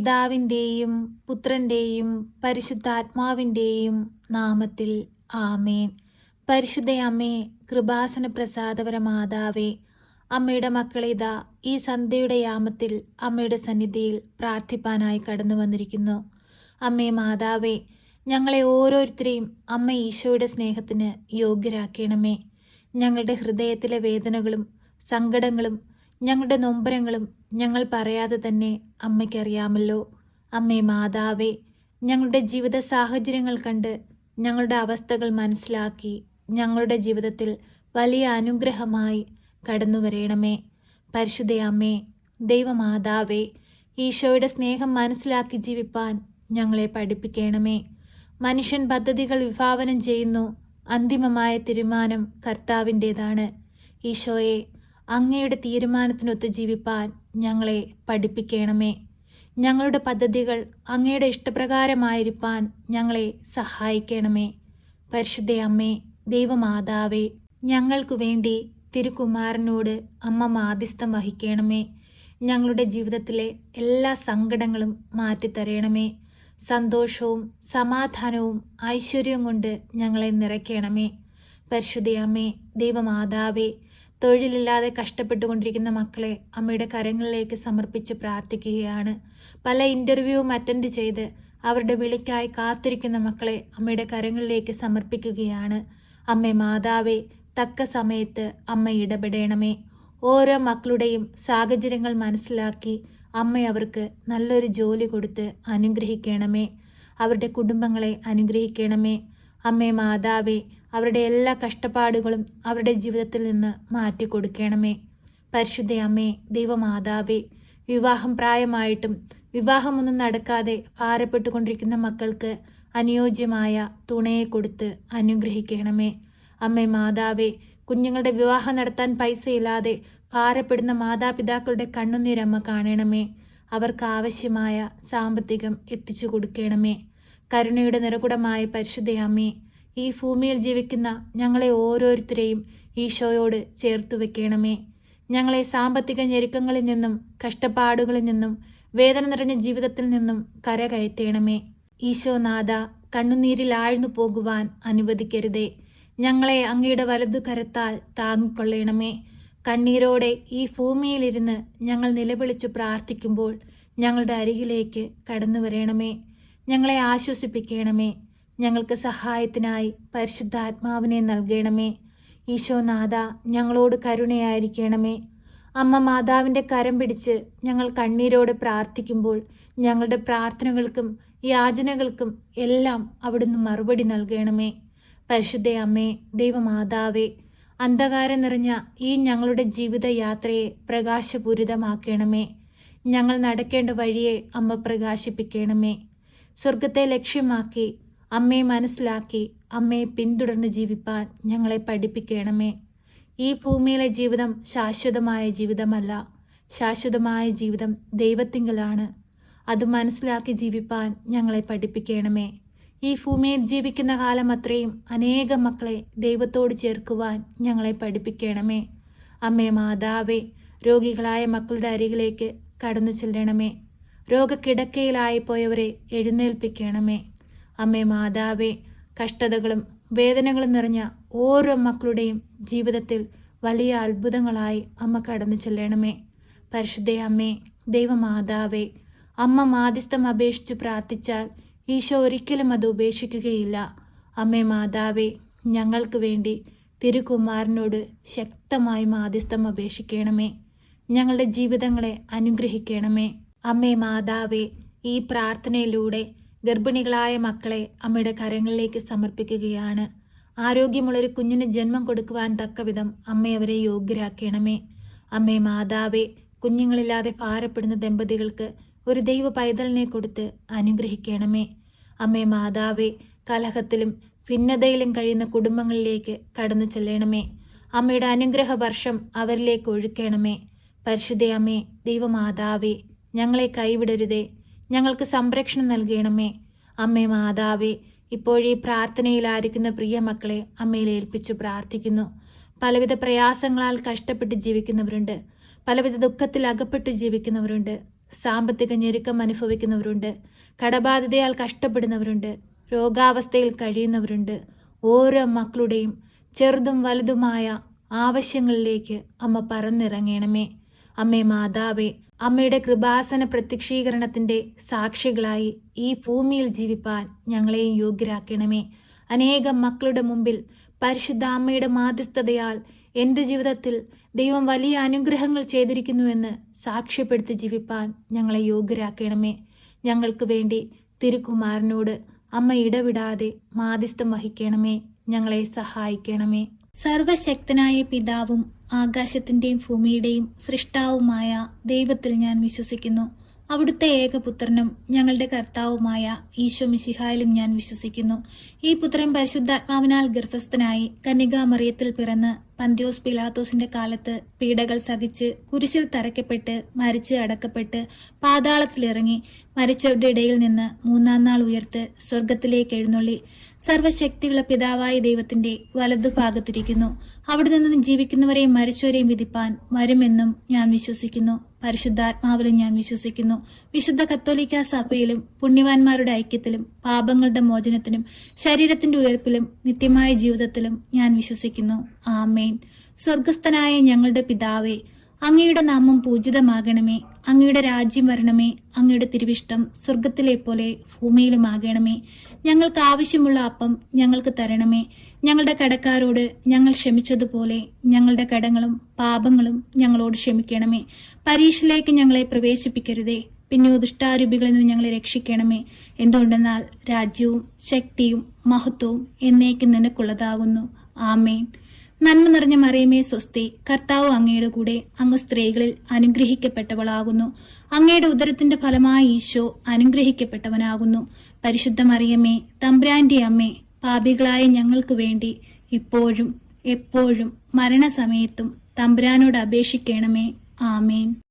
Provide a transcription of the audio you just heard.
പിതാവിൻ്റെയും പുത്രൻ്റെയും പരിശുദ്ധാത്മാവിൻ്റെയും നാമത്തിൽ ആമേൻ. പരിശുദ്ധ അമ്മേ, കൃപാസന പ്രസാദപര മാതാവേ, അമ്മയുടെ മക്കളിതാ ഈ സന്ധ്യയുടെ യാമത്തിൽ അമ്മയുടെ സന്നിധിയിൽ പ്രാർത്ഥിപ്പാനായി കടന്നു വന്നിരിക്കുന്നു. അമ്മേ മാതാവേ, ഞങ്ങളെ ഓരോരുത്തരെയും അമ്മ ഈശോയുടെ സ്നേഹത്തിന് യോഗ്യരാക്കണമേ. ഞങ്ങളുടെ ഹൃദയത്തിലെ വേദനകളും സങ്കടങ്ങളും ഞങ്ങളുടെ നൊമ്പരങ്ങളും ഞങ്ങൾ പറയാതെ തന്നെ അമ്മയ്ക്കറിയാമല്ലോ. അമ്മേ മാതാവേ, ഞങ്ങളുടെ ജീവിത സാഹചര്യങ്ങൾ കണ്ട് ഞങ്ങളുടെ അവസ്ഥകൾ മനസ്സിലാക്കി ഞങ്ങളുടെ ജീവിതത്തിൽ വലിയ അനുഗ്രഹമായി കടന്നു വരേണമേ. പരിശുദ്ധ അമ്മേ, ദൈവമാതാവേ, ഈശോയുടെ സ്നേഹം മനസ്സിലാക്കി ജീവിപ്പാൻ ഞങ്ങളെ പഠിപ്പിക്കണമേ. മനുഷ്യൻ പദ്ധതികൾ വിഭാവനം ചെയ്യുന്നു, അന്തിമമായ തീരുമാനം കർത്താവിൻ്റേതാണ്. ഈശോയെ, അങ്ങയുടെ തീരുമാനത്തിനൊത്ത് ജീവിപ്പാൻ ഞങ്ങളെ പഠിപ്പിക്കണമേ. ഞങ്ങളുടെ പദ്ധതികൾ അങ്ങയുടെ ഇഷ്ടപ്രകാരമായിരിക്കാൻ ഞങ്ങളെ സഹായിക്കണമേ. പരിശുദ്ധ അമ്മേ, ദൈവമാതാവേ, ഞങ്ങൾക്കു വേണ്ടി തിരുക്കുമാരനോട് അമ്മ മാധ്യസ്ഥം വഹിക്കണമേ. ഞങ്ങളുടെ ജീവിതത്തിലെ എല്ലാ സങ്കടങ്ങളും മാറ്റിത്തരണമേ. സന്തോഷവും സമാധാനവും ഐശ്വര്യവും കൊണ്ട് ഞങ്ങളെ നിറയ്ക്കണമേ. പരിശുദ്ധ അമ്മേ, ദൈവമാതാവേ, തൊഴിലില്ലാതെ കഷ്ടപ്പെട്ടുകൊണ്ടിരിക്കുന്ന മക്കളെ അമ്മയുടെ കരങ്ങളിലേക്ക് സമർപ്പിച്ച് പ്രാർത്ഥിക്കുകയാണ്. പല ഇൻ്റർവ്യൂവും അറ്റൻഡ് ചെയ്ത് അവരുടെ വിളിക്കായി കാത്തിരിക്കുന്ന മക്കളെ അമ്മയുടെ കരങ്ങളിലേക്ക് സമർപ്പിക്കുകയാണ്. അമ്മേ മാതാവേ, തക്ക സമയത്ത് അമ്മ ഇടപെടണമേ. ഓരോ മക്കളുടെയും സാഹചര്യങ്ങൾ മനസ്സിലാക്കി അമ്മ അവർക്ക് നല്ലൊരു ജോലി കൊടുത്ത് അനുഗ്രഹിക്കണമേ. അവരുടെ കുടുംബങ്ങളെ അനുഗ്രഹിക്കണമേ. അമ്മേ മാതാവേ, അവരുടെ എല്ലാ കഷ്ടപ്പാടുകളും അവരുടെ ജീവിതത്തിൽ നിന്ന് മാറ്റിക്കൊടുക്കണമേ. പരിശുദ്ധ അമ്മേ, ദൈവമാതാവേ, വിവാഹം പ്രായമായിട്ടും വിവാഹമൊന്നും നടക്കാതെ ഭാരപ്പെട്ടുകൊണ്ടിരിക്കുന്ന മക്കൾക്ക് അനുയോജ്യമായ തുണയെ കൊടുത്ത് അനുഗ്രഹിക്കണമേ. അമ്മേ മാതാവേ, കുഞ്ഞുങ്ങളുടെ വിവാഹം നടത്താൻ പൈസയില്ലാതെ ഭാരപ്പെടുന്ന മാതാപിതാക്കളുടെ കണ്ണുനീരമ്മ കാണണമേ. അവർക്ക് ആവശ്യമായ സാമ്പത്തികം എത്തിച്ചു കൊടുക്കണമേ. കരുണയുടെ നിറകുടമായ പരിശുദ്ധ അമ്മേ, ഈ ഭൂമിയിൽ ജീവിക്കുന്ന ഞങ്ങളെ ഓരോരുത്തരെയും ഈശോയോട് ചേർത്തു വെക്കണമേ. ഞങ്ങളെ സാമ്പത്തിക ഞെരുക്കങ്ങളിൽ നിന്നും കഷ്ടപ്പാടുകളിൽ നിന്നും വേദന നിറഞ്ഞ ജീവിതത്തിൽ നിന്നും കരകയറ്റണമേ. ഈശോനാഥ, കണ്ണുനീരിൽ ആഴ്ന്നു പോകുവാൻ അനുവദിക്കരുതേ. ഞങ്ങളെ അങ്ങയുടെ വലതു കരത്താൽ താങ്ങിക്കൊള്ളണമേ. കണ്ണീരോടെ ഈ ഭൂമിയിലിരുന്ന് ഞങ്ങൾ നിലവിളിച്ചു പ്രാർത്ഥിക്കുമ്പോൾ ഞങ്ങളുടെ അരികിലേക്ക് കടന്നു വരണമേ. ഞങ്ങളെ ആശ്വസിപ്പിക്കണമേ. ഞങ്ങൾക്ക് സഹായത്തിനായി പരിശുദ്ധാത്മാവിനെ നൽകണമേ. ഈശോനാഥ, ഞങ്ങളോട് കരുണയായിരിക്കണമേ. അമ്മ മാതാവിൻ്റെ കരം പിടിച്ച് ഞങ്ങൾ കണ്ണീരോടെ പ്രാർത്ഥിക്കുമ്പോൾ ഞങ്ങളുടെ പ്രാർത്ഥനകൾക്കും യാചനകൾക്കും എല്ലാം അവിടുന്ന് മറുപടി നൽകണമേ. പരിശുദ്ധ അമ്മേ, ദൈവമാതാവേ, അന്ധകാരം നിറഞ്ഞ ഈ ഞങ്ങളുടെ ജീവിതയാത്രയെ പ്രകാശപൂരിതമാക്കണമേ. ഞങ്ങൾ നടക്കേണ്ട വഴിയെ അമ്മ പ്രകാശിപ്പിക്കണമേ. സ്വർഗത്തെ ലക്ഷ്യമാക്കി അമ്മയെ മനസ്സിലാക്കി അമ്മയെ പിന്തുടർന്ന് ജീവിപ്പാൻ ഞങ്ങളെ പഠിപ്പിക്കണമേ. ഈ ഭൂമിയിലെ ജീവിതം ശാശ്വതമായ ജീവിതമല്ല. ശാശ്വതമായ ജീവിതം ദൈവത്തിങ്കലാണ്. അത് മനസ്സിലാക്കി ജീവിപ്പാൻ ഞങ്ങളെ പഠിപ്പിക്കണമേ. ഈ ഭൂമിയിൽ ജീവിക്കുന്ന കാലം അത്രയും അനേകം മക്കളെ ദൈവത്തോട് ചേർക്കുവാൻ ഞങ്ങളെ പഠിപ്പിക്കണമേ. അമ്മേ മാതാവേ, രോഗികളായ മക്കളുടെ അരികിലേക്ക് കടന്നു ചെല്ലണമേ. രോഗക്കിടക്കയിലായി പോയവരെ എഴുന്നേൽപ്പിക്കണമേ. അമ്മേ മാതാവേ, കഷ്ടതകളും വേദനകളും നിറഞ്ഞ ഓരോ മക്കളുടെയും ജീവിതത്തിൽ വലിയ അത്ഭുതങ്ങളായി അമ്മ കടന്നു ചെല്ലണമേ. പരിശുദ്ധ അമ്മേ, ദൈവമാതാവേ, അമ്മ മാധ്യസ്ഥം അപേക്ഷിച്ച് പ്രാർത്ഥിച്ചാൽ ഈശോ ഒരിക്കലും അത് ഉപേക്ഷിക്കുകയില്ല. അമ്മേ മാതാവേ, ഞങ്ങൾക്ക് വേണ്ടി തിരുക്കുമാരനോട് ശക്തമായി മാധ്യസ്ഥം അപേക്ഷിക്കണമേ. ഞങ്ങളുടെ ജീവിതങ്ങളെ അനുഗ്രഹിക്കണമേ. അമ്മേ മാതാവേ, ഈ പ്രാർത്ഥനയിലൂടെ ഗർഭിണികളായ മക്കളെ അമ്മയുടെ കരങ്ങളിലേക്ക് സമർപ്പിക്കുകയാണ്. ആരോഗ്യമുള്ളൊരു കുഞ്ഞിന് ജന്മം കൊടുക്കുവാൻ തക്കവിധം അമ്മയവരെ യോഗ്യരാക്കണമേ. അമ്മേ മാതാവേ, കുഞ്ഞുങ്ങളില്ലാതെ ഭാരപ്പെടുന്ന ദമ്പതികൾക്ക് ഒരു ദൈവ പൈതലിനെ കൊടുത്ത് അനുഗ്രഹിക്കണമേ. അമ്മേ മാതാവേ, കലഹത്തിലും ഭിന്നതയിലും കഴിയുന്ന കുടുംബങ്ങളിലേക്ക് കടന്നു ചെല്ലണമേ. അമ്മയുടെ അനുഗ്രഹ വർഷം അവരിലേക്ക് ഒഴുക്കണമേ. പരിശുദ്ധ അമ്മേ, ദൈവമാതാവേ, ഞങ്ങളെ കൈവിടരുതേ. ഞങ്ങൾക്ക് സംരക്ഷണം നൽകണമേ. അമ്മേ മാതാവേ, ഇപ്പോഴീ പ്രാർത്ഥനയിലായിരിക്കുന്ന പ്രിയ മക്കളെ അമ്മയിൽ ഏൽപ്പിച്ചു പ്രാർത്ഥിക്കുന്നു. പലവിധ പ്രയാസങ്ങളാൽ കഷ്ടപ്പെട്ട് ജീവിക്കുന്നവരുണ്ട്. പലവിധ ദുഃഖത്തിൽ അകപ്പെട്ട് ജീവിക്കുന്നവരുണ്ട്. സാമ്പത്തിക ഞെരുക്കം അനുഭവിക്കുന്നവരുണ്ട്, കടബാധിതയാൽ കഷ്ടപ്പെടുന്നവരുണ്ട്, രോഗാവസ്ഥയിൽ കഴിയുന്നവരുണ്ട്. ഓരോ മക്കളുടെയും ചെറുതും വലുതുമായ ആവശ്യങ്ങളിലേക്ക് അമ്മ പറന്നിറങ്ങണമേ. അമ്മേ മാതാവേ, അമ്മയുടെ കൃപാസന പ്രത്യക്ഷീകരണത്തിൻ്റെ സാക്ഷികളായി ഈ ഭൂമിയിൽ ജീവിപ്പാൻ ഞങ്ങളെയും യോഗ്യരാക്കണമേ. അനേകം മക്കളുടെ മുമ്പിൽ പരിശുദ്ധ അമ്മയുടെ മാധ്യസ്ഥതയാൽ എൻ്റെ ജീവിതത്തിൽ ദൈവം വലിയ അനുഗ്രഹങ്ങൾ ചെയ്തിരിക്കുന്നുവെന്ന് സാക്ഷ്യപ്പെടുത്തി ജീവിപ്പാൻ ഞങ്ങളെ യോഗ്യരാക്കണമേ. ഞങ്ങൾക്ക് വേണ്ടി തിരുക്കുമാരനോട് അമ്മ ഇടവിടാതെ മാധ്യസ്ഥം വഹിക്കണമേ. ഞങ്ങളെ സഹായിക്കണമേ. സർവശക്തനായ പിതാവും ആകാശത്തിൻ്റെയും ഭൂമിയുടെയും സൃഷ്ടാവുമായ ദൈവത്തിൽ ഞാൻ വിശ്വസിക്കുന്നു. അവിടുത്തെ ഏകപുത്രനും ഞങ്ങളുടെ കർത്താവുമായ ഈശോ മിശിഹായിലും ഞാൻ വിശ്വസിക്കുന്നു. ഈ പുത്രൻ പരിശുദ്ധാത്മാവിനാൽ ഗർഭസ്ഥനായി കന്യകാമറിയത്തിൽ പിറന്ന് പന്ത്യോസ് പിലാത്തോസിന്റെ കാലത്ത് പീഡകൾ സഹിച്ച് കുരിശിൽ തറയ്ക്കപ്പെട്ട് മരിച്ച് അടക്കപ്പെട്ട് പാതാളത്തിലിറങ്ങി മരിച്ചവരുടെ ഇടയിൽ നിന്ന് മൂന്നാം നാൾ ഉയർത്ത് സ്വർഗത്തിലേക്ക് എഴുന്നള്ളി സർവശക്തിയുള്ള പിതാവായ ദൈവത്തിന്റെ വലതുഭാഗത്തിരിക്കുന്നു. അവിടെ നിന്നും ജീവിക്കുന്നവരെയും മരിച്ചവരെയും വിധിപ്പാൻ വരുമെന്നും ഞാൻ വിശ്വസിക്കുന്നു. പരിശുദ്ധാത്മാവിലും ഞാൻ വിശ്വസിക്കുന്നു. വിശുദ്ധ കത്തോലിക്ക സഭയിലും പുണ്യവാന്മാരുടെ ഐക്യത്തിലും പാപങ്ങളുടെ മോചനത്തിനും ശരീരത്തിന്റെ ഉയർപ്പിലും നിത്യമായ ജീവിതത്തിലും ഞാൻ വിശ്വസിക്കുന്നു. ആമേൻ. സ്വർഗസ്ഥനായ ഞങ്ങളുടെ പിതാവേ, അങ്ങയുടെ നാമം പൂജിതമാകണമേ. അങ്ങയുടെ രാജ്യം വരണമേ. അങ്ങയുടെ തിരുവിഷ്ടം സ്വർഗത്തിലെ പോലെ ഭൂമിയിലുമാകണമേ. ഞങ്ങൾക്ക് ആവശ്യമുള്ള അപ്പം ഞങ്ങൾക്ക് തരണമേ. ഞങ്ങളുടെ കടക്കാരോട് ഞങ്ങൾ ക്ഷമിച്ചതുപോലെ ഞങ്ങളുടെ കടങ്ങളും പാപങ്ങളും ഞങ്ങളോട് ക്ഷമിക്കണമേ. പരീക്ഷയിലേക്ക് ഞങ്ങളെ പ്രവേശിപ്പിക്കരുതേ, പിന്നെ ദുഷ്ടാരൂപികളിൽ നിന്ന് ഞങ്ങളെ രക്ഷിക്കണമേ. എന്തുകൊണ്ടെന്നാൽ രാജ്യവും ശക്തിയും മഹത്വവും എന്നേക്കും നിനക്കുള്ളതാകുന്നു. ആമേൻ. നന്മ നിറഞ്ഞ മറിയമേ സ്വസ്തി, കർത്താവ് അങ്ങയുടെ കൂടെ, അങ്ങ് സ്ത്രീകളിൽ അനുഗ്രഹിക്കപ്പെട്ടവളാകുന്നു. അങ്ങയുടെ ഉദരത്തിന്റെ ഫലമായ ഈശോ അനുഗ്രഹിക്കപ്പെട്ടവനാകുന്നു. പരിശുദ്ധ മറിയമേ, തമ്പുരാന്റെ അമ്മേ, പാപികളായ ഞങ്ങൾക്ക് വേണ്ടി ഇപ്പോഴും എപ്പോഴും മരണസമയത്തും തമ്പുരാനോട് അപേക്ഷിക്കണമേ. ആമേൻ.